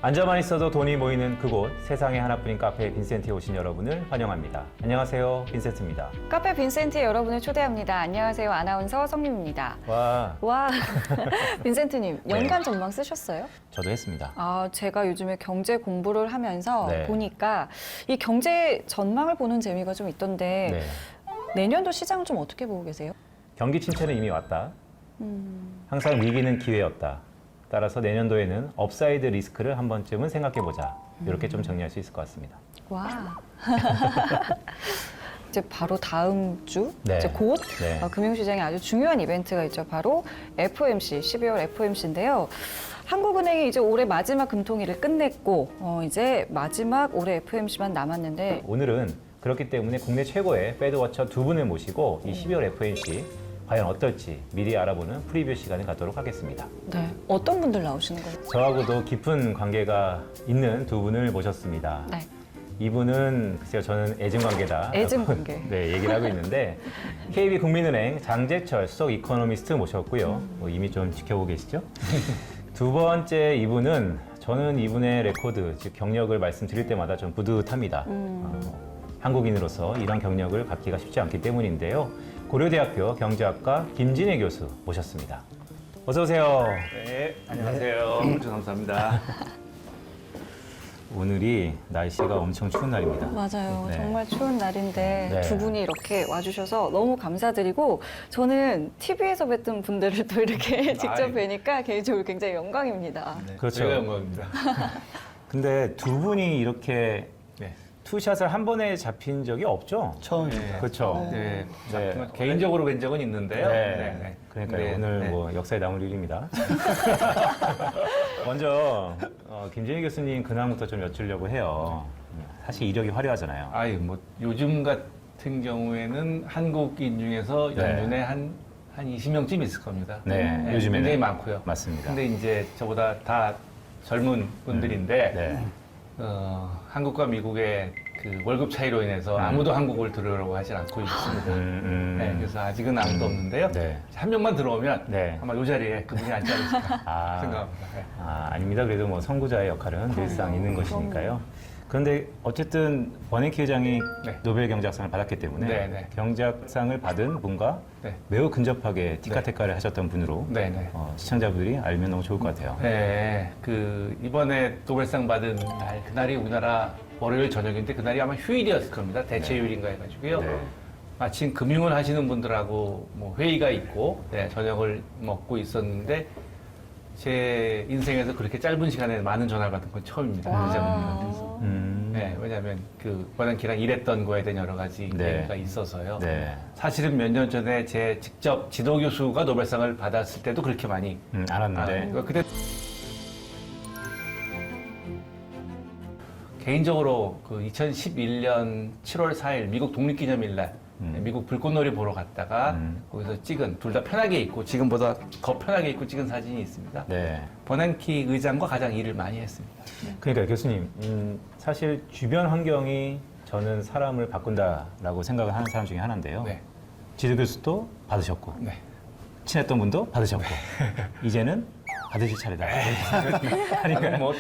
앉아만 있어도 돈이 모이는 그곳, 세상에 하나뿐인 카페 빈센트에 오신 여러분을 환영합니다. 안녕하세요, 빈센트입니다. 카페 빈센트에 여러분을 초대합니다. 안녕하세요, 아나운서 성림입니다. 와, 빈센트님, 연간 전망 쓰셨어요? 저도 했습니다. 제가 요즘에 경제 공부를 하면서 네. 보니까 이 경제 전망을 보는 재미가 좀 있던데 네. 내년도 시장 좀 어떻게 보고 계세요? 경기 침체는 이미 왔다. 항상 위기는 기회였다. 따라서 내년도에는 업사이드 리스크를 한 번쯤은 생각해보자. 이렇게 좀 정리할 수 있을 것 같습니다. 와. 이제 바로 다음 주, 네. 이제 곧 네. 금융시장에 아주 중요한 이벤트가 있죠. 바로 FOMC, 12월 FOMC인데요. 한국은행이 이제 올해 마지막 금통위를 끝냈고 이제 마지막 올해 FOMC만 남았는데 오늘은 그렇기 때문에 국내 최고의 패드워처 두 분을 모시고 이 12월 FOMC 과연 어떨지 미리 알아보는 프리뷰 시간을 갖도록 하겠습니다. 네, 어떤 분들 나오시는 거예요? 저하고도 깊은 관계가 있는 두 분을 모셨습니다. 네. 이분은 글쎄요, 저는 애증 관계다. 애증 관계. 네, 얘기를 하고 있는데 KB국민은행 장재철 수석 이코노미스트 모셨고요. 뭐 이미 좀 지켜보고 계시죠? 두 번째 이분은 저는 이분의 레코드, 즉 경력을 말씀드릴 때마다 좀 뿌듯합니다. 한국인으로서 이런 경력을 갖기가 쉽지 않기 때문인데요. 고려대학교 경제학과 김진애 교수 모셨습니다. 어서 오세요. 네, 안녕하세요. 감사합니다. 오늘이 날씨가 엄청 추운 날입니다. 맞아요. 네. 정말 추운 날인데 네. 두 분이 이렇게 와주셔서 너무 감사드리고 저는 TV에서 뵀던 분들을 또 이렇게 직접 아이. 뵈니까 개인적으로 굉장히 영광입니다. 네, 그렇죠. 저희가 영광입니다. 근데 두 분이 이렇게 네. 투샷을 한 번에 잡힌 적이 없죠? 처음입니다. 그렇죠. 네. 네. 개인적으로 뵌 적은 있는데요. 네. 그러니까 네, 오늘 네. 뭐 역사에 남을 일입니다. 먼저 김진희 교수님 근황부터 좀 여쭈려고 해요. 사실 이력이 화려하잖아요. 아유, 뭐 요즘 같은 경우에는 한국인 중에서 네. 연륜에 한 20명쯤 있을 겁니다. 네, 요즘에는. 굉장히 많고요. 맞습니다. 근데 이제 저보다 다 젊은 분들인데 네. 한국과 미국의 그 월급 차이로 인해서 아무도 한국을 들으려고 하지 않고 있습니다. 네, 그래서 아직은 아무도 없는데요. 네. 한 명만 들어오면 네. 아마 이 자리에 그분이 앉지 않을까 아. 생각합니다. 네. 아닙니다. 그래도 뭐 선구자의 역할은 늘상 있는 것이니까요. 그런데 어쨌든 버냉키 회장이 네. 노벨 경제학상을 받았기 때문에 네, 네. 경제학상을 받은 분과 네. 매우 근접하게 티카테카를 하셨던 분으로 네, 네. 시청자분들이 알면 너무 좋을 것 같아요. 네, 그 이번에 노벨상 받은 날 그날이 우리나라 월요일 저녁인데 그날이 아마 휴일이었을 겁니다. 대체휴일인가 해가지고요. 네. 마침 금융을 하시는 분들하고 뭐 회의가 있고 네, 저녁을 먹고 있었는데 제 인생에서 그렇게 짧은 시간에 많은 전화를 받은 건 처음입니다. 회장님한테서. 네, 왜냐하면 그 버냉키랑 일했던 거에 대한 여러 가지 네. 얘기가 있어서요. 네. 사실은 몇 년 전에 제 직접 지도 교수가 노벨상을 받았을 때도 그렇게 많이 알았는데. 그때 개인적으로 그 2011년 7월 4일 미국 독립기념일 날 미국 불꽃놀이 보러 갔다가 거기서 찍은 둘 다 편하게 입고 지금보다 더 편하게 입고 찍은 사진이 있습니다. 네. 버냉키 의장과 가장 일을 많이 했습니다. 그러니까 교수님, 사실 주변 환경이 저는 사람을 바꾼다라고 생각을 하는 사람 중에 하나인데요. 네. 지도 교수도 받으셨고, 네. 친했던 분도 받으셨고, 이제는 받으실 차례다. 아니, 뭐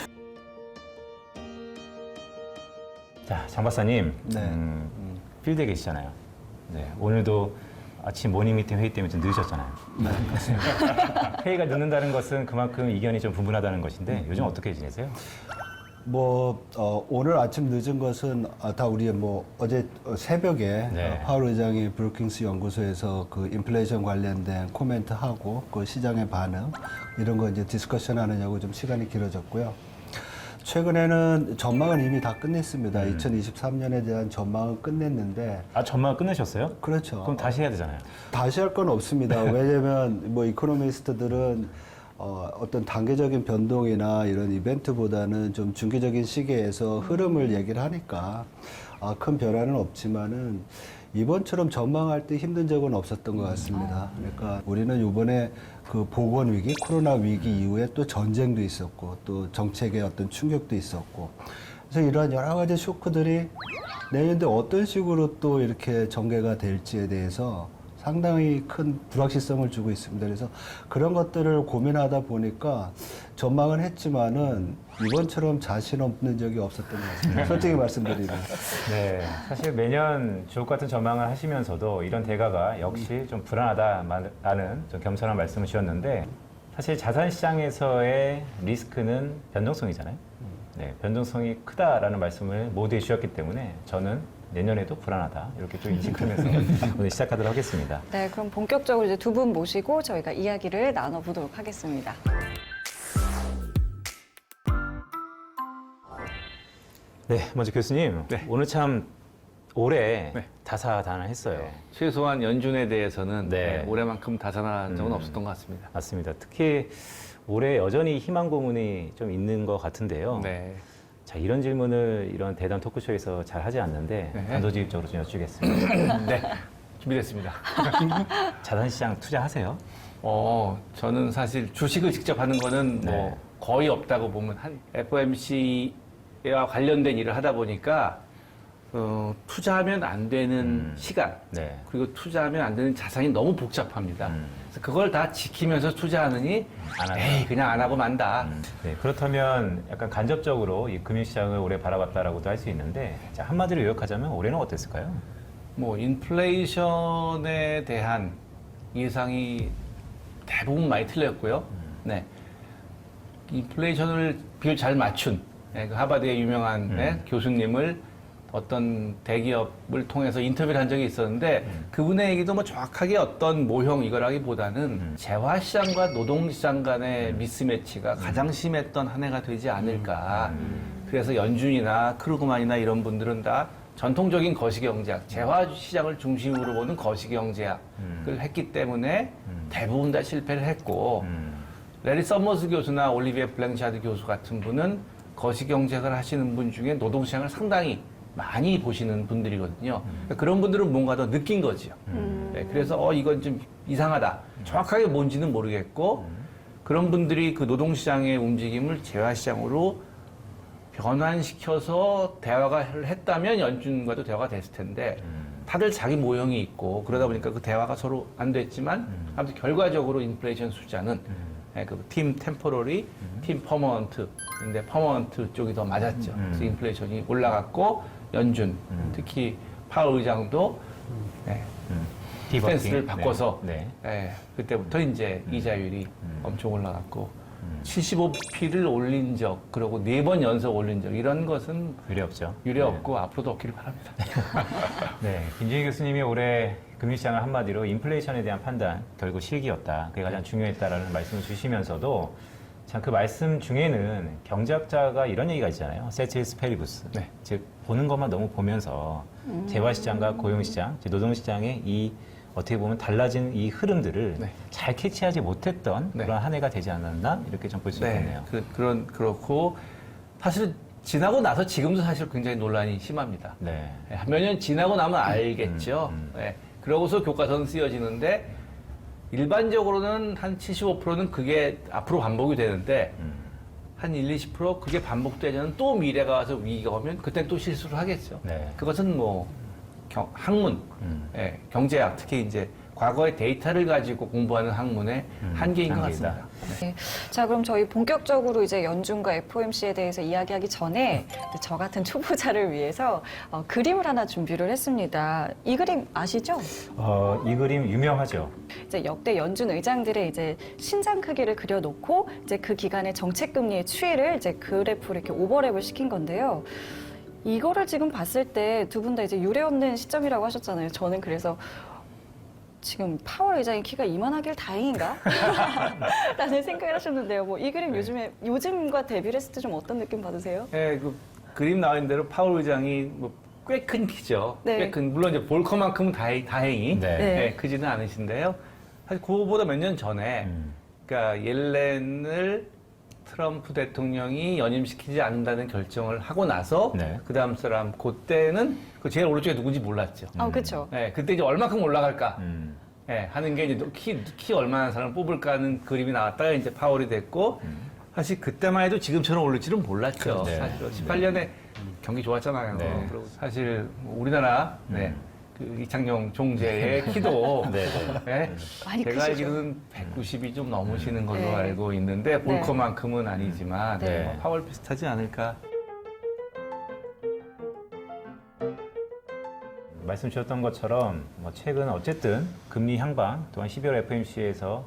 자, 장 박사님, 필드에 계시잖아요. 네, 오늘도 아침 모닝 미팅 회의 때문에 좀 늦으셨잖아요. 네, 회의가 늦는다는 것은 그만큼 이견이 좀 분분하다는 것인데 요즘 어떻게 지내세요? 오늘 아침 늦은 것은 다 우리 어제 새벽에 네. 파월 의장이 브루킹스 연구소에서 그 인플레이션 관련된 코멘트 하고 그 시장의 반응 이런 거 이제 디스커션 하느냐고 좀 시간이 길어졌고요. 최근에는 전망은 이미 다 끝냈습니다. 2023년에 대한 전망은 끝냈는데 전망 끝내셨어요? 그렇죠. 그럼 다시 해야 되잖아요. 다시 할 건 없습니다. 왜냐면 이코노미스트들은 어떤 단계적인 변동이나 이런 이벤트보다는 좀 중기적인 시기에서 흐름을 얘기를 하니까 큰 변화는 없지만은 이번처럼 전망할 때 힘든 적은 없었던 것 같습니다. 그러니까 우리는 이번에 그 보건 위기, 코로나 위기 이후에 또 전쟁도 있었고 또 정책의 어떤 충격도 있었고 그래서 이러한 여러 가지 쇼크들이 내년도에 어떤 식으로 또 이렇게 전개가 될지에 대해서 상당히 큰 불확실성을 주고 있습니다. 그래서 그런 것들을 고민하다 보니까 전망을 했지만은 이번처럼 자신 없는 적이 없었던 것 같습니다. 솔직히 말씀드리면. 네, 사실 매년 주옥 같은 전망을 하시면서도 이런 대가가 역시 좀 불안하다라는 좀 겸손한 말씀을 주셨는데 사실 자산시장에서의 리스크는 변동성이잖아요. 네, 변동성이 크다라는 말씀을 모두 해주셨기 때문에 저는 내년에도 불안하다 이렇게 좀 인식하면서 오늘 시작하도록 하겠습니다. 네, 그럼 본격적으로 이제 두 분 모시고 저희가 이야기를 나눠보도록 하겠습니다. 네, 먼저 교수님, 네. 오늘 참 올해 네. 다사다난했어요. 최소한 연준에 대해서는 네. 올해만큼 다산한 적은 없었던 것 같습니다. 맞습니다. 특히 올해 여전히 희망 고문이 좀 있는 것 같은데요. 네. 자, 이런 질문을 이런 대담 토크쇼에서 잘 하지 않는데 네. 단도직입적으로 좀 여쭈겠습니다. 네. 준비됐습니다. 자산시장 투자하세요? 저는 사실 주식을 직접 하는 거는 네. 뭐 거의 없다고 보면 한 FOMC와 관련된 일을 하다 보니까 투자하면 안 되는 시간 네. 그리고 투자하면 안 되는 자산이 너무 복잡합니다. 그래서 그걸 다 지키면서 투자하느니 안 한다. 에이 그냥 안 하고 만다. 네, 그렇다면 약간 간접적으로 이 금융시장을 올해 바라봤다라고도 할 수 있는데 자, 한마디로 요약하자면 올해는 어땠을까요? 뭐 인플레이션에 대한 예상이 대부분 많이 틀렸고요. 네. 인플레이션을 비율 잘 맞춘 그 하버드의 유명한 교수님을 어떤 대기업을 통해서 인터뷰를 한 적이 있었는데 그분의 얘기도 뭐 정확하게 어떤 모형 이거라기보다는 재화시장과 노동시장 간의 미스매치가 가장 심했던 한 해가 되지 않을까. 그래서 연준이나 크루그만이나 이런 분들은 다 전통적인 거시경제학, 재화시장을 중심으로 보는 거시경제학을 했기 때문에 대부분 다 실패를 했고 레리 서머스 교수나 올리비에 블랭샤드 교수 같은 분은 거시경제학을 하시는 분 중에 노동시장을 상당히 많이 보시는 분들이거든요. 그러니까 그런 분들은 뭔가 더 느낀 거죠. 네, 그래서 이건 좀 이상하다. 정확하게 뭔지는 모르겠고 그런 분들이 그 노동시장의 움직임을 재화시장으로 변환시켜서 대화를 했다면 연준과도 대화가 됐을 텐데 다들 자기 모형이 있고 그러다 보니까 그 대화가 서로 안 됐지만 아무튼 결과적으로 인플레이션 숫자는 그 팀 템포러리, 팀 퍼머넌트 근데 퍼머넌트 쪽이 더 맞았죠. 그래서 인플레이션이 올라갔고 연준 특히 파월 의장도 스탠스를 바꿔서 그때부터 이제 이자율이 엄청 올라갔고 75p를 올린 적 그리고 4번 연속 올린 적 이런 것은 유례 없죠. 유례 없고 앞으로도 없기를 바랍니다. 네, 김진희 교수님이 올해 금융시장을 한마디로 인플레이션에 대한 판단 결국 실기였다. 그게 가장 중요했다라는 말씀을 주시면서도 참 그 말씀 중에는 경제학자가 이런 얘기가 있잖아요. 세티스 페리부스. 네. 즉 보는 것만 너무 보면서 재화시장과 고용시장, 즉 노동시장의 이 어떻게 보면 달라진 이 흐름들을 네. 잘 캐치하지 못했던 네. 그런 한 해가 되지 않았나 이렇게 좀 볼 수 있겠네요. 그렇고 사실 지나고 나서 지금도 사실 굉장히 논란이 심합니다. 네. 몇 년 지나고 나면 알겠죠. 네. 그러고서 교과서는 쓰여지는데 일반적으로는 한 75%는 그게 앞으로 반복이 되는데 한 1, 20% 그게 반복되면 또 미래가 와서 위기가 오면 그때 또 실수를 하겠죠. 네. 그것은 뭐 학문, 경제학 특히 이제 과거의 데이터를 가지고 공부하는 학문의 한계인 것 한계이다. 같습니다. 네. 자, 그럼 저희 본격적으로 이제 연준과 FOMC에 대해서 이야기하기 전에 저 같은 초보자를 위해서 그림을 하나 준비를 했습니다. 이 그림 아시죠? 이 그림 유명하죠. 이제 역대 연준 의장들의 이제 신장 크기를 그려놓고 이제 그 기간의 정책 금리의 추이를 이제 그래프로 이렇게 오버랩을 시킨 건데요. 이거를 지금 봤을 때 두 분 다 이제 유례 없는 시점이라고 하셨잖아요. 저는 그래서 지금 파월 의장의 키가 이만하길 다행인가? 라는 생각을 하셨는데요. 뭐 이 그림 요즘과 대비를 했을 때 좀 어떤 느낌 받으세요? 네, 그 그림 나온 대로 파월 의장이 뭐 꽤 큰 키죠. 네. 꽤 큰, 물론 이제 볼커만큼은 다행히 네. 크지는 않으신데요. 사실 그거보다 몇 년 전에, 그러니까 옐렌을 트럼프 대통령이 연임시키지 않는다는 결정을 하고 나서 네. 그 다음 사람 그때는 그 제일 오른쪽에 누군지 몰랐죠. 그렇죠. 네, 그때 이제 얼마큼 올라갈까 하는 게 이제 키 얼마나 사람을 뽑을까 하는 그림이 나왔다가 이제 파월이 됐고 사실 그때만 해도 지금처럼 오를지는 몰랐죠. 네. 사실 18년에 경기 좋았잖아요. 네. 그리고 사실 우리나라 그 이창용 총재의 키도 네, 네. 많이 제가 크시죠? 알기로는 190이 좀 넘으시는 걸로 네. 알고 있는데 네. 볼커만큼은 아니지만 네. 뭐 파월 비슷하지 않을까. 말씀 주셨던 것처럼 뭐 최근 어쨌든 금리 향방 또한 12월 FOMC에서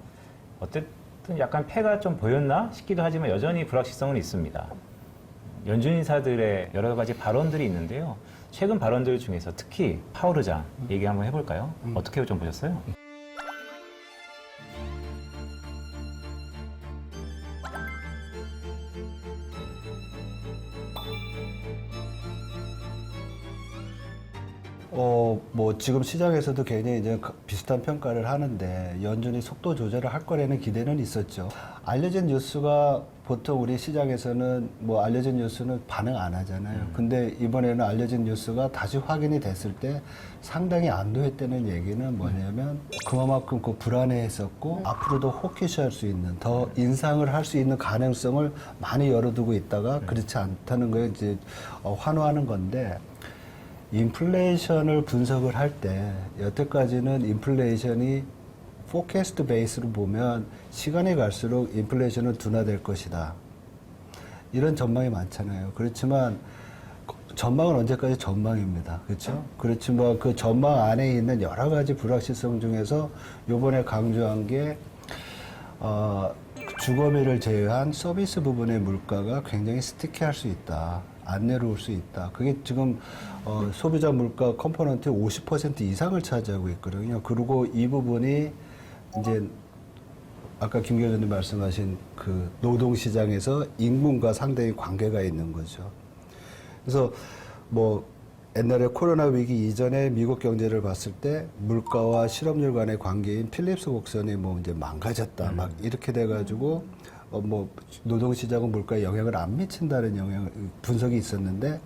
어쨌든 약간 패가 좀 보였나 싶기도 하지만 여전히 불확실성은 있습니다. 연준 인사들의 여러 가지 발언들이 있는데요. 최근 발언들 중에서 특히 파월 의장 얘기 한번 해볼까요? 어떻게 좀 보셨어요? 뭐 지금 시장에서도 굉장히 이제 비슷한 평가를 하는데 연준이 속도 조절을 할 거라는 기대는 있었죠. 알려진 뉴스가 보통 우리 시장에서는 뭐 알려진 뉴스는 반응 안 하잖아요. 근데 이번에는 알려진 뉴스가 다시 확인이 됐을 때 상당히 안도했다는 얘기는 뭐냐면 그만큼 그 불안해했었고 앞으로도 호키시할 수 있는 더 인상을 할 수 있는 가능성을 많이 열어두고 있다가 그렇지 않다는 거에 이제 환호하는 건데 인플레이션을 분석을 할 때 여태까지는 인플레이션이 포캐스트 베이스로 보면 시간이 갈수록 인플레이션은 둔화될 것이다. 이런 전망이 많잖아요. 그렇지만 전망은 언제까지 전망입니다. 그렇죠? 그렇지만 그 전망 안에 있는 여러 가지 불확실성 중에서 요번에 강조한 게 주거비를 제외한 서비스 부분의 물가가 굉장히 스티키할 수 있다. 안 내려올 수 있다. 그게 지금 소비자 물가 컴포넌트의 50% 이상을 차지하고 있거든요. 그리고 이 부분이 이제 아까 김 교수님 말씀하신 그 노동시장에서 임금과 상당히 관계가 있는 거죠. 그래서 뭐 옛날에 코로나 위기 이전에 미국 경제를 봤을 때 물가와 실업률 간의 관계인 필립스 곡선이 뭐 이제 망가졌다. 막 이렇게 돼가지고 뭐 노동시장은 물가에 영향을 안 미친다는 분석이 있었는데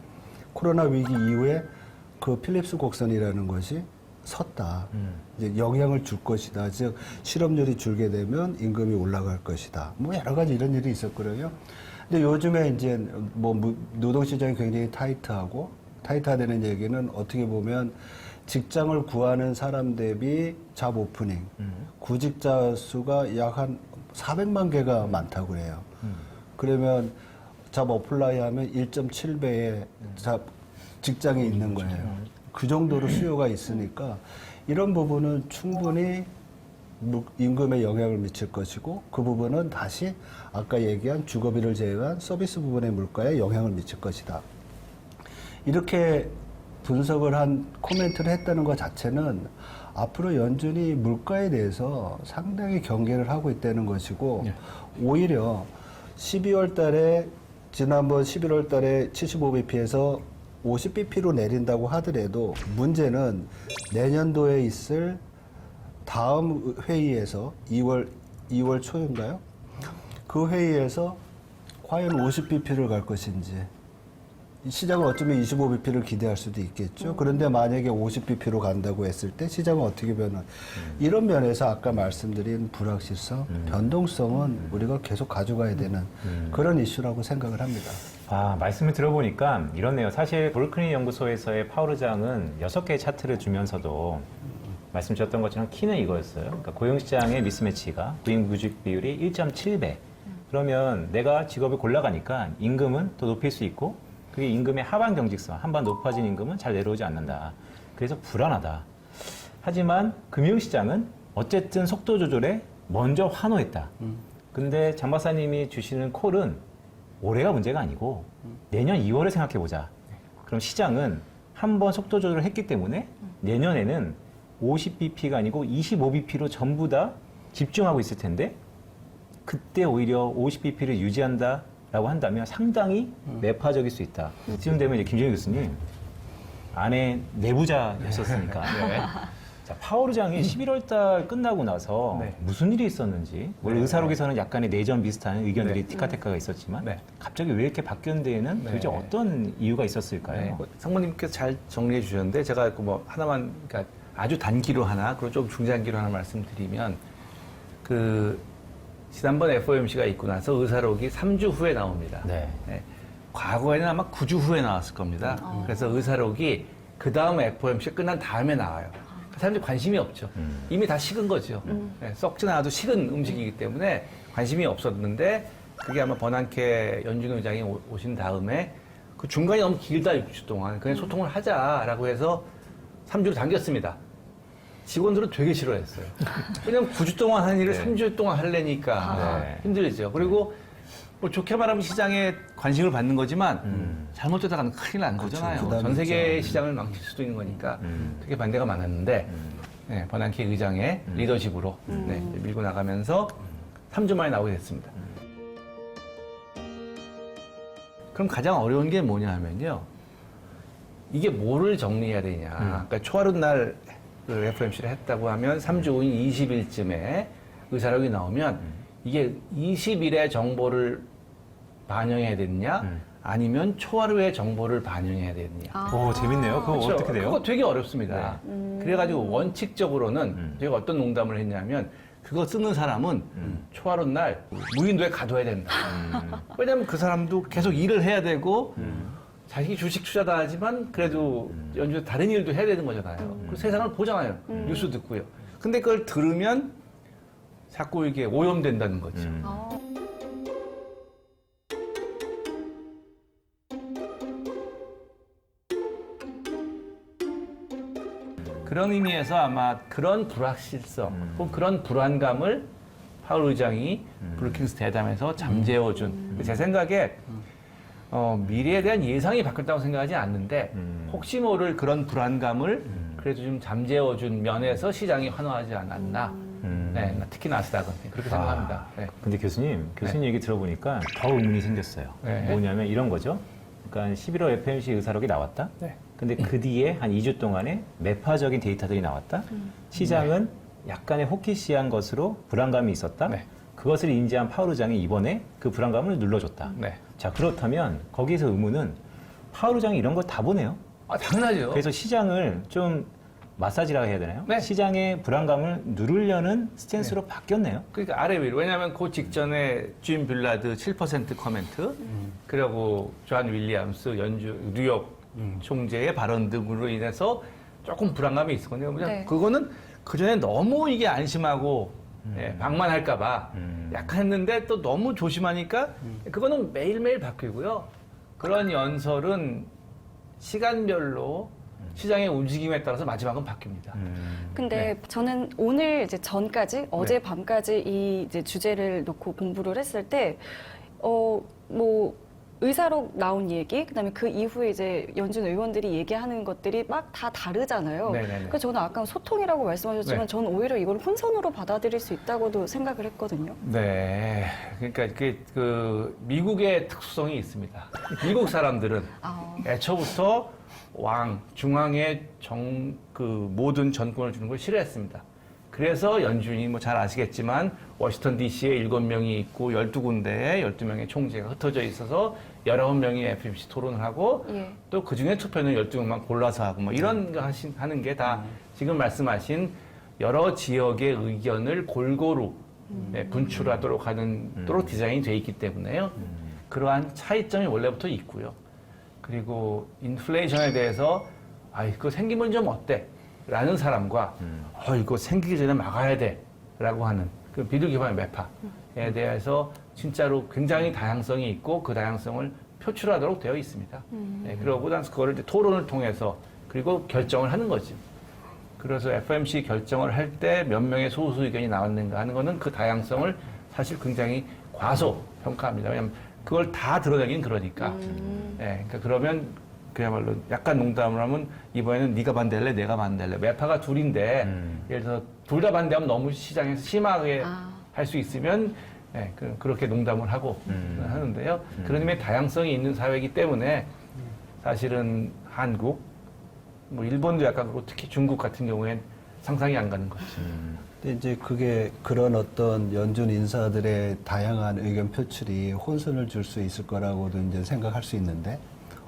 코로나 위기 이후에 그 필립스 곡선이라는 것이 섰다. 이제 영향을 줄 것이다. 즉 실업률이 줄게 되면 임금이 올라갈 것이다. 뭐 여러 가지 이런 일이 있었거든요. 근데 요즘에 이제 뭐 노동시장이 굉장히 타이트하다는 얘기는 어떻게 보면 직장을 구하는 사람 대비 잡 오프닝 구직자 수가 약 한 400만 개가 많다고 해요. 그러면 잡 어플라이 하면 1.7배의 잡 직장이 있는 거예요. 그 정도로 수요가 있으니까 이런 부분은 충분히 임금에 영향을 미칠 것이고 그 부분은 다시 아까 얘기한 주거비를 제외한 서비스 부분의 물가에 영향을 미칠 것이다. 이렇게 분석을 한 코멘트를 했다는 것 자체는 앞으로 연준이 물가에 대해서 상당히 경계를 하고 있다는 것이고 오히려 12월 달에 지난번 11월 달에 75bp에서 50bp로 내린다고 하더라도 문제는 내년도에 있을 다음 회의에서 2월 초인가요? 그 회의에서 과연 50bp를 갈 것인지 시장은 어쩌면 25bp를 기대할 수도 있겠죠. 그런데 만약에 50bp로 간다고 했을 때 시장은 어떻게 변할 이런 면에서 아까 말씀드린 불확실성, 변동성은 우리가 계속 가져가야 되는 그런 이슈라고 생각을 합니다. 말씀을 들어보니까 이렇네요. 사실 볼크린 연구소에서의 파월 의장은 6개의 차트를 주면서도 말씀 주셨던 것처럼 키는 이거였어요. 그러니까 고용시장의 미스매치가 구인구직 비율이 1.7배. 그러면 내가 직업을 골라가니까 임금은 더 높일 수 있고 그게 임금의 하반 경직성, 한번 높아진 임금은 잘 내려오지 않는다. 그래서 불안하다. 하지만 금융시장은 어쨌든 속도 조절에 먼저 환호했다. 근데 장 박사님이 주시는 콜은 올해가 문제가 아니고 내년 2월을 생각해보자. 그럼 시장은 한번 속도 조절을 했기 때문에 내년에는 50bp가 아니고 25bp로 전부 다 집중하고 있을 텐데 그때 오히려 50bp를 유지한다라고 한다면 상당히 매파적일 수 있다. 지금 되면 이제 김정일 교수님 아내 내부자였었으니까 자, 파월 의장이 11월 달 끝나고 나서 네. 무슨 일이 있었는지 물론 네. 의사록에서는 약간의 내전 비슷한 의견들이 네. 티카테카가 있었지만 네. 갑자기 왜 이렇게 바뀐 데에는 도대체 네. 어떤 이유가 있었을까요? 네. 상무님께서 잘 정리해 주셨는데 제가 뭐 하나만 그러니까 아주 단기로 하나 그리고 좀 중장기로 하나 말씀드리면 그 지난번 FOMC가 있고 나서 의사록이 3주 후에 나옵니다. 네. 네. 과거에는 아마 9주 후에 나왔을 겁니다. 그래서 의사록이 그 다음 FOMC 끝난 다음에 나와요. 사람들이 관심이 없죠. 이미 다 식은 거죠. 네, 썩진 않아도 식은 음식이기 때문에 관심이 없었는데 그게 아마 버난케 연준 의장이 오신 다음에 그 중간이 너무 길다 6주 동안 그냥 소통을 하자라고 해서 3주로 당겼습니다. 직원들은 되게 싫어했어요. 왜냐면 9주 동안 하는 일을 네. 3주 동안 하려니까 네. 힘들죠. 그리고 뭐 좋게 말하면 시장에 관심을 받는 거지만 잘못되다가는 큰일 나는 거잖아요. 부담이 전 세계 있죠. 시장을 망칠 수도 있는 거니까 되게 반대가 많았는데 네, 버난케 의장의 리더십으로 네, 밀고 나가면서 3주 만에 나오게 됐습니다. 그럼 가장 어려운 게 뭐냐 하면요. 이게 뭐를 정리해야 되냐. 그러니까 초하루 날 그 FOMC를 했다고 하면 3주 후인 20일쯤에 의사록이 나오면 이게 20일의 정보를 반영해야 되느냐 아니면 초하루의 정보를 반영해야 되느냐. 오, 재밌네요. 그거 그렇죠? 어떻게 돼요? 그거 되게 어렵습니다. 그래가지고 원칙적으로는 저희가 어떤 농담을 했냐면 그거 쓰는 사람은 초하루 날 무인도에 가둬야 된다. 왜냐하면 그 사람도 계속 일을 해야 되고 자기 주식 투자다 하지만 그래도 연주에 다른 일도 해야 되는 거잖아요. 그리고 세상을 보잖아요. 뉴스 듣고요. 근데 그걸 들으면 자꾸 이게 오염된다는 거죠. 아. 그런 의미에서 아마 그런 불확실성 혹은 그런 불안감을 파월 의장이 브루킹스 대담에서 잠재워준. 제 생각에 미래에 대한 예상이 바뀌었다고 생각하지 않는데 혹시 모를 그런 불안감을 그래도 좀 잠재워준 면에서 시장이 환호하지 않았나. 네, 특히 나스닥은 그렇게 생각합니다. 네. 근데 교수님 얘기 들어보니까 더 의문이 생겼어요. 네. 뭐냐면 이런 거죠. 그러니까 11월 FOMC 의사록이 나왔다. 네. 근데 그 뒤에 한 2주 동안에 매파적인 데이터들이 나왔다. 시장은 약간의 호키시한 것으로 불안감이 있었다. 네. 그것을 인지한 파월 의장이 이번에 그 불안감을 눌러줬다. 네. 자, 그렇다면 거기서 의문은 파월 의장이 이런 걸 다 보네요. 아, 당연하죠. 그래서 시장을 좀 마사지라고 해야 되나요? 네. 시장의 불안감을 누르려는 스탠스로 바뀌었네요. 그러니까 아래 위로. 왜냐하면 그 직전에 짐 빌라드 7% 커멘트, 그리고 존 윌리엄스 연주 뉴욕 총재의 발언 등으로 인해서 조금 불안감이 있었거든요. 네. 그거는 그 전에 너무 이게 안심하고 예, 방만할까봐 약간 했는데 또 너무 조심하니까 그거는 매일매일 바뀌고요. 그런 연설은 시간별로 시장의 움직임에 따라서 마지막은 바뀝니다. 근데 네. 저는 오늘 이제 전까지 어제 밤까지 이 이제 주제를 놓고 공부를 했을 때 뭐 의사록 나온 얘기, 그다음에 그 이후에 이제 연준 의원들이 얘기하는 것들이 막 다 다르잖아요. 네네네. 그래서 저는 아까 소통이라고 말씀하셨지만 네. 저는 오히려 이걸 혼선으로 받아들일 수 있다고도 생각을 했거든요. 네, 그러니까 그 미국의 특수성이 있습니다. 미국 사람들은 아. 애초부터 중앙에 그 모든 전권을 주는 걸 싫어했습니다. 그래서 연준이 뭐 잘 아시겠지만 워싱턴 DC에 7명이 있고 12군데에 12명의 총재가 흩어져 있어서 19명이 FOMC 토론을 하고 예. 또 그중에 투표는 12명만 골라서 하고 뭐 이런 거 하는 게 다 지금 말씀하신 여러 지역의 의견을 골고루 분출하도록 하는 도록 디자인이 돼 있기 때문에요. 그러한 차이점이 원래부터 있고요. 그리고 인플레이션에 대해서 그거 생기면 좀 어때? 라는 사람과 이거 생기기 전에 막아야 돼 라고 하는 그 비둘기반의 매파에 대해서 진짜로 굉장히 다양성이 있고 그 다양성을 표출하도록 되어 있습니다. 네, 그러고 나서 그거를 이제 토론을 통해서 그리고 결정을 하는 거죠. 그래서 FOMC 결정을 할 때 몇 명의 소수 의견이 나왔는가 하는 거는 그 다양성을 사실 굉장히 과소평가합니다. 왜냐하면 그걸 다 드러내긴 그러니까. 네, 그러니까 그러면 그야말로 약간 농담을 하면 이번에는 네가 반대할래 내가 반대할래 매파가 둘인데 예를 들어서 둘 다 반대하면 너무 시장에서 심하게 할 수 있으면 그렇게 농담을 하고 하는데요. 그런 의미의 다양성이 있는 사회이기 때문에 사실은 한국, 뭐 일본도 약간 그렇고 특히 중국 같은 경우엔 상상이 안 가는 거죠. 근데 이제 그게 그런 어떤 연준 인사들의 다양한 의견 표출이 혼선을 줄 수 있을 거라고도 이제 생각할 수 있는데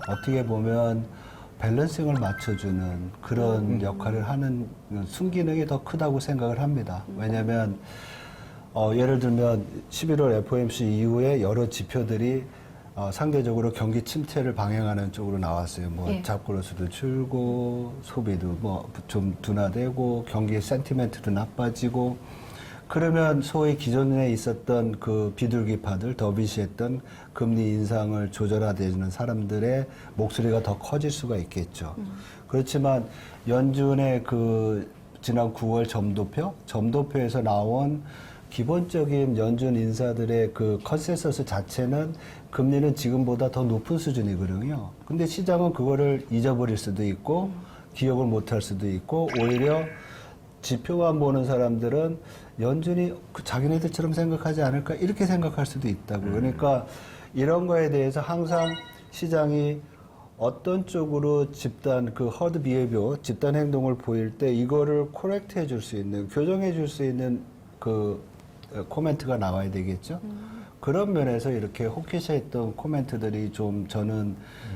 어떻게 보면 밸런싱을 맞춰주는 그런 역할을 하는 순기능이 더 크다고 생각을 합니다. 왜냐하면 예를 들면 11월 FOMC 이후에 여러 지표들이 상대적으로 경기 침체를 방향하는 쪽으로 나왔어요. 뭐 예. 잡그로스도 줄고 소비도 뭐 좀 둔화되고 경기 센티멘트도 나빠지고 그러면 소위 기존에 있었던 그 비둘기파들 더비시했던 금리 인상을 조절하려는 사람들의 목소리가 더 커질 수가 있겠죠. 그렇지만 연준의 그 지난 9월 점도표에서 나온 기본적인 연준 인사들의 그 컨센서스 자체는 금리는 지금보다 더 높은 수준이거든요. 근데 시장은 그거를 잊어버릴 수도 있고 기억을 못할 수도 있고 오히려 지표만 보는 사람들은 연준이 그 자기네들처럼 생각하지 않을까 이렇게 생각할 수도 있다고. 그러니까 이런 거에 대해서 항상 시장이 어떤 쪽으로 집단 그 허드 비헤비어 집단 행동을 보일 때 이거를 코렉트 해줄 수 있는 교정해 줄 수 있는 그 코멘트가 나와야 되겠죠. 그런 면에서 이렇게 호키시했던 코멘트들이 좀 저는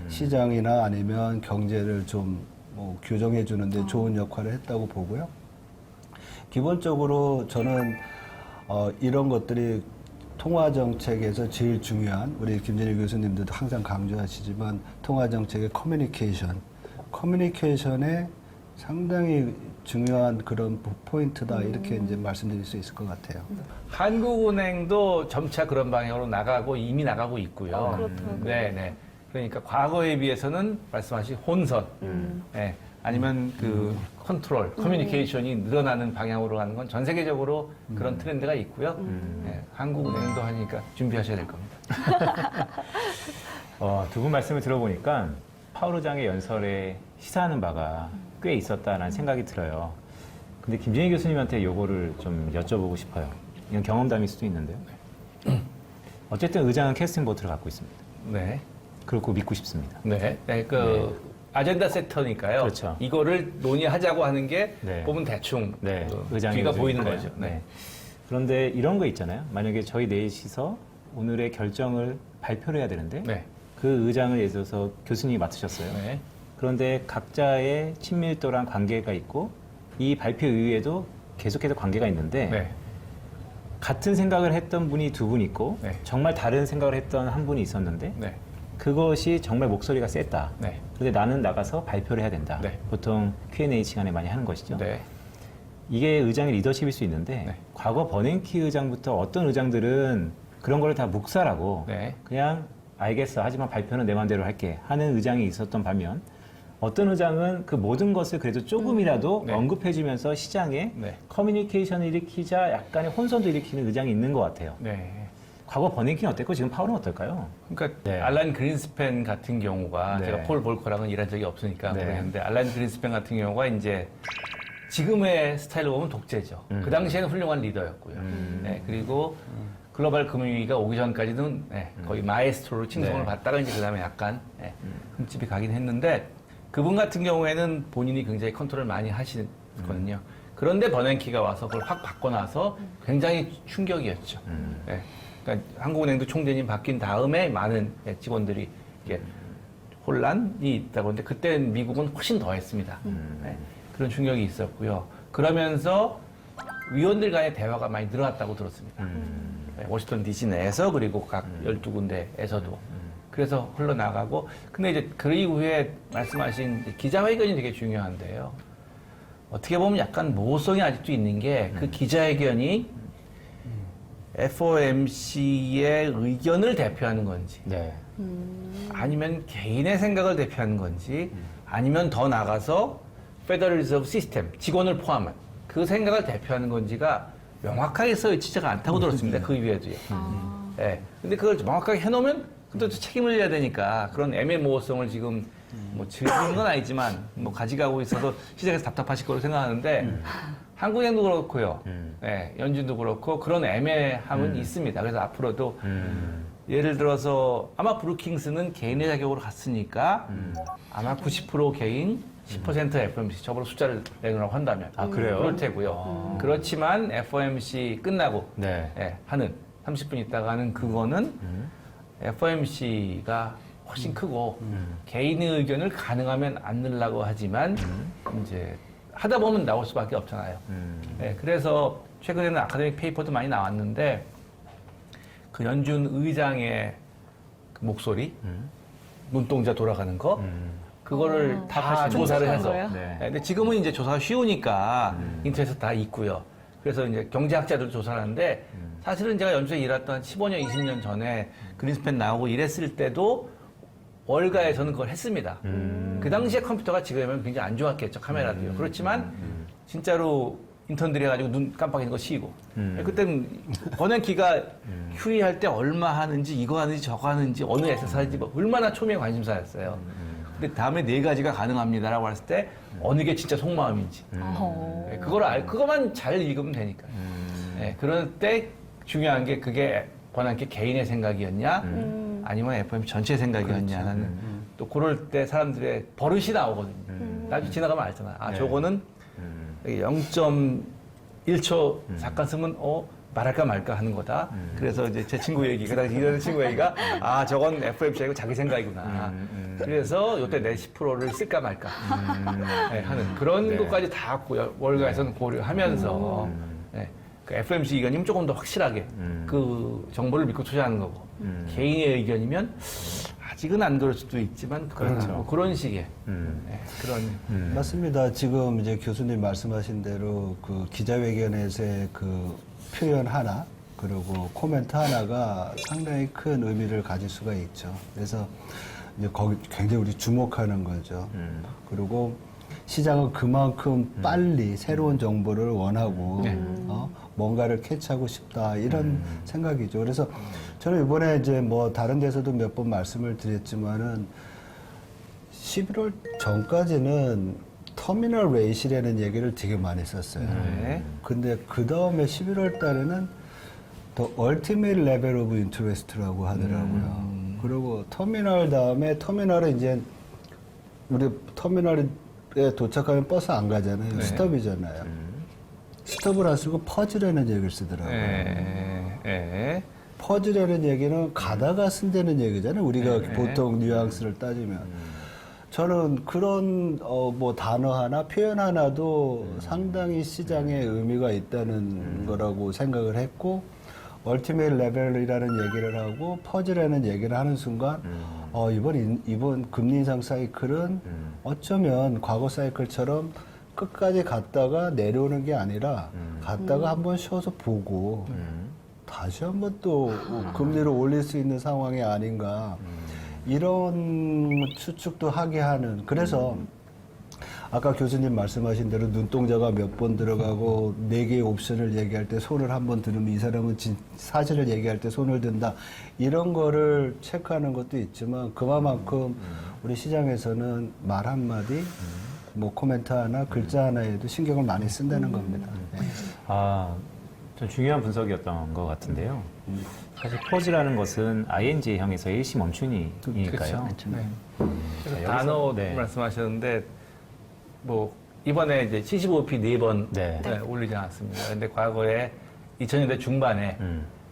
시장이나 아니면 경제를 좀 뭐 교정해 주는데 좋은 역할을 했다고 보고요. 기본적으로 저는 이런 것들이 통화 정책에서 제일 중요한 우리 김진일 교수님도 항상 강조하시지만 통화 정책의 커뮤니케이션에 상당히 중요한 그런 포인트다 이렇게 이제 말씀드릴 수 있을 것 같아요. 한국은행도 점차 그런 방향으로 나가고 이미 나가고 있고요. 그렇더라고요. 네. 그러니까 과거에 비해서는 말씀하신 혼선, 네. 아니면 그 컨트롤, 커뮤니케이션이 늘어나는 방향으로 가는 건 전 세계적으로 그런 트렌드가 있고요. 네. 한국은행도 하니까 준비하셔야 될 겁니다. 두 분 말씀을 들어보니까 파월 의장의 연설에 시사하는 바가 꽤 있었다라는 생각이 들어요. 근데 김진희 교수님한테 요거를 좀 여쭤보고 싶어요. 이건 경험담일 수도 있는데요. 어쨌든 의장은 캐스팅 보트를 갖고 있습니다. 네. 그렇고 믿고 싶습니다. 네. 아젠다 세터니까요. 그렇죠. 이거를 논의하자고 하는 게 네. 보면 대충 네, 그 의장이 뒤가 요즘 보이는 있고요. 거죠. 네. 그런데 이런 거 있잖아요. 만약에 저희 넷이서 오늘의 결정을 발표를 해야 되는데 네. 그 의장을 예를 들어서 교수님이 맡으셨어요. 네. 그런데 각자의 친밀도랑 관계가 있고 이 발표 이후에도 계속해서 관계가 있는데 네. 같은 생각을 했던 분이 두 분 있고 네. 정말 다른 생각을 했던 한 분이 있었는데 네. 그것이 정말 목소리가 셌다. 네. 그런데 나는 나가서 발표를 해야 된다. 네. 보통 Q&A 시간에 많이 하는 것이죠. 네. 이게 의장의 리더십일 수 있는데 네. 과거 버냉키 의장부터 어떤 의장들은 그런 거를 다 묵살하고 네. 그냥 알겠어 하지만 발표는 내 마음대로 할게 하는 의장이 있었던 반면 어떤 의장은 그 모든 것을 그래도 조금이라도 네. 언급해주면서 시장에 네. 커뮤니케이션을 일으키자 약간의 혼선도 일으키는 의장이 있는 것 같아요. 네. 과거 버냉키는 어땠고 지금 파월은 어떨까요? 그러니까 네. 알란 그린스팬 같은 경우가 네. 제가 폴 볼커랑은 일한 적이 없으니까 네. 모르겠는데 알란 그린스팬 같은 경우가 이제 지금의 스타일로 보면 독재죠. 그 당시에는 훌륭한 리더였고요. 네, 그리고 글로벌 금융위기가 오기 전까지는 네, 거의 마에스트로로 칭송을 네. 받다가 이제 그다음에 약간 네, 흠집이 가긴 했는데 그분 같은 경우에는 본인이 굉장히 컨트롤을 많이 하시거든요. 그런데 버냉키가 와서 그걸 확 바꿔놔서 굉장히 충격이었죠. 네, 그러니까 한국은행도 총재님 바뀐 다음에 많은 직원들이 이게 혼란이 있다고 하는데 그때는 미국은 훨씬 더 했습니다. 네, 그런 충격이 있었고요. 그러면서 위원들 간의 대화가 많이 늘어났다고 들었습니다. 네, 워싱턴 DC 내에서 그리고 각 12군데에서도. 그래서 흘러나가고 근데 이제 그 이후에 말씀하신 기자회견이 되게 중요한데요. 어떻게 보면 약간 모호성이 아직도 있는 게 그 기자회견이 FOMC의 의견을 대표하는 건지 네. 아니면 개인의 생각을 대표하는 건지 아니면 더 나가서 페더럴 리저브 시스템 직원을 포함한 그 생각을 대표하는 건지가 명확하게 써 있지가 않다고 들었습니다. 그 이후에도요. 네. 근데 그걸 명확하게 해놓으면 또 책임을 져야 되니까 그런 애매모호성을 지금 뭐 즐기는 건 아니지만 뭐 가져가고 있어서 시장에서 답답하실 거로 생각하는데 한국은행도 그렇고요. 네, 연준도 그렇고 그런 애매함은 있습니다. 그래서 앞으로도 예를 들어서 아마 브루킹스는 개인의 자격으로 갔으니까 아마 90% 개인, 10% FOMC 저번에 숫자를 내놓으라고 한다면 아, 그래요? 그럴 테고요. 그렇지만 FOMC 끝나고 네. 하는 30분 있다가 하는 그거는 FOMC가 훨씬 크고 개인의 의견을 가능하면 안 넣으려고 하지만 이제 하다 보면 나올 수밖에 없잖아요. 네, 그래서 최근에는 아카데믹 페이퍼도 많이 나왔는데 그 연준 의장의 그 목소리, 눈동자 돌아가는 거, 그거를 다 하시는 조사를 분석한 해서. 거예요? 네. 근데 지금은 이제 조사가 쉬우니까 인터넷에 다 있고요. 그래서 이제 경제학자들 조사를 하는데 사실은 제가 연수에 일했던 15년, 20년 전에 그린스팬 나오고 일했을 때도 월가에서는 그걸 했습니다. 그 당시에 컴퓨터가 지금이면 굉장히 안 좋았겠죠, 카메라도요. 그렇지만 진짜로 인턴 들여가지고 눈 깜빡이는 거 쉬고. 그때는 버냉키가 휴이할 때 얼마 하는지, 이거 하는지, 저거 하는지, 어느 엑서사이즈, 뭐 얼마나 초미의 관심사였어요. 근데 다음에 4가지가 가능합니다라고 했을 때 어느 게 진짜 속마음인지. 네, 그것만 잘 읽으면 되니까. 네, 그럴 때 중요한 게 그게 버냉키 개인의 생각이었냐, 아니면 FM 전체 생각이었냐는 또 그럴 때 사람들의 버릇이 나오거든요. 나중에 지나가면 알잖아. 아, 네. 저거는 0.1초 잠깐 쓰면 말할까 말까 하는 거다. 그래서 이제 제 친구 얘기, 그 당시 이런 친구 얘기가 아, 저건 FMC이고 자기 생각이구나. 그래서 요때 내 10%를 쓸까 말까 네, 하는 그런 네. 것까지 다 월가에서는 고려하면서 네, 그 FMC 의견이면 조금 더 확실하게 그 정보를 믿고 투자하는 거고 개인의 의견이면 아직은 안 그럴 수도 있지만 그렇죠. 뭐 그런 식의 네, 그런 맞습니다. 지금 이제 교수님 말씀하신 대로 그 기자회견에서의 그 표현 하나 그리고 코멘트 하나가 상당히 큰 의미를 가질 수가 있죠. 그래서 이제 거기 굉장히 우리 주목하는 거죠. 그리고 시장은 그만큼 빨리 새로운 정보를 원하고 뭔가를 캐치하고 싶다 이런 생각이죠. 그래서 저는 이번에 이제 뭐 다른 데서도 몇 번 말씀을 드렸지만은 11월 전까지는 터미널 레이시라는 얘기를 되게 많이 썼어요. 네. 근데 그 다음에 11월 달에는 더 얼티메이트 레벨 오브 인터레스트라고 하더라고요. 그리고 터미널 다음에 터미널은 이제 우리 터미널에 도착하면 버스 안 가잖아요. 네. 스톱이잖아요. 스톱을 안 쓰고 퍼즈라는 얘기를 쓰더라고요. 네. 퍼즈라는 얘기는 가다가 쓴다는 얘기잖아요. 우리가 네. 보통 뉘앙스를 따지면. 저는 그런 뭐 단어 하나, 표현 하나도 상당히 시장에 의미가 있다는 거라고 생각을 했고, 얼티메이트 레벨이라는 얘기를 하고 퍼즈라는 얘기를 하는 순간 이번 금리 인상 사이클은 어쩌면 과거 사이클처럼 끝까지 갔다가 내려오는 게 아니라 갔다가 한번 쉬어서 보고 다시 한번 또 금리를 올릴 수 있는 상황이 아닌가 이런 추측도 하게 하는. 그래서 아까 교수님 말씀하신 대로 눈동자가 몇 번 들어가고 4개의 옵션을 얘기할 때 손을 한번 들으면 이 사람은 사실을 얘기할 때 손을 든다. 이런 거를 체크하는 것도 있지만 그만큼 우리 시장에서는 말 한마디 뭐 코멘트 하나 글자 하나에도 신경을 많이 쓴다는 겁니다. 네. 아, 좀 중요한 분석이었던 것 같은데요. 사실 퍼즈라는 것은 ing형에서 일시 멈춤이니까요. 네. 그래서 여기서, 단어 네. 말씀하셨는데 뭐 이번에 이제 75p 4번 네. 올리지 않았습니다. 근데 과거에 2000년대 중반에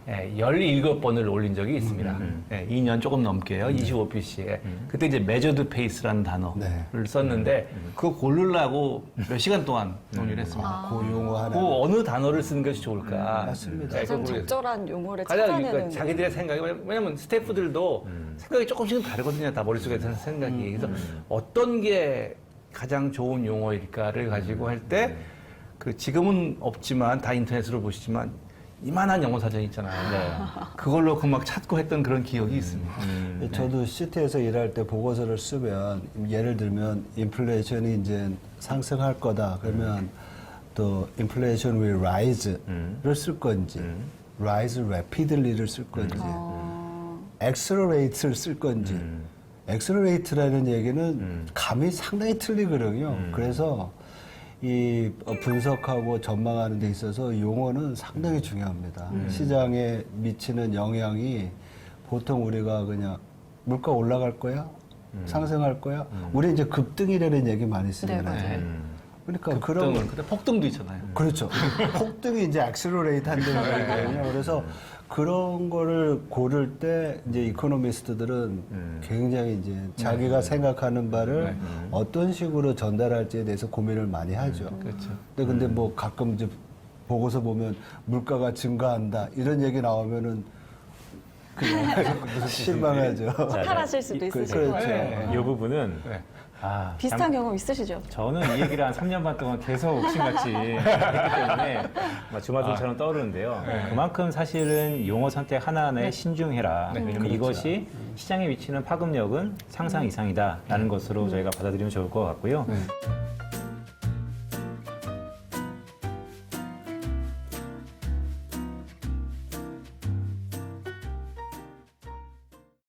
17번을 올린 적이 있습니다. 2년 조금 넘게요. 25pc에. 그때 이제 메저드 페이스라는 단어를 네. 썼는데 그거 고르려고 몇 시간 동안 논의를 했습니다. 그 용어 하나. 그 어느 단어를 쓰는 것이 좋을까? 맞습니다. 네, 가장 그거 적절한 용어를 가장 찾아내는 그러니까 자기들의 생각이 왜냐면 스태프들도 생각이 조금씩은 다르거든요. 다 머릿속에 드는 생각이. 그래서 어떤 게 가장 좋은 용어일까를 가지고 할 때 그 지금은 없지만 다 인터넷으로 보시지만 이만한 영어 사전이 있잖아요. 그걸로 그 막 찾고 했던 그런 기억이 있습니다. 저도 시티에서 일할 때 보고서를 쓰면 예를 들면 인플레이션이 이제 상승할 거다 그러면 또 inflation will rise를 쓸 건지 rise rapidly를 쓸 건지 accelerate를 쓸 건지 accelerate라는 얘기는 감이 상당히 틀리거든요. 그래서 이 분석하고 전망하는 데 있어서 용어는 상당히 중요합니다. 시장에 미치는 영향이 보통 우리가 그냥 물가 올라갈 거야? 상승할 거야? 우리 이제 급등이라는 얘기 많이 쓰잖아요. 네, 맞아요. 그러니까 그런 근데 폭등도 있잖아요. 그렇죠. 폭등이 이제 액셀러레이트 한다는 얘기거든요. 그래서 그런 거를 고를 때 이제 이코노미스트들은 굉장히 이제 자기가 생각하는 바를 어떤 식으로 전달할지에 대해서 고민을 많이 하죠. 그렇죠. 근데 뭐 가끔 이제 보고서 보면 물가가 증가한다 이런 얘기 나오면은 실망하죠. 탈하실 수도 있으실 것 그렇죠. 같아요. 이 부분은 네. 비슷한 경험 있으시죠? 저는 이 얘기를 한 3년 반 동안 계속 옥신같이 했기 때문에 주마등처럼 떠오르는데요. 그만큼 사실은 용어 선택 하나하나에 신중해라. 왜냐하면 이것이 시장에 미치는 파급력은 상상 이상이다라는 것으로 저희가 받아들이면 좋을 것 같고요.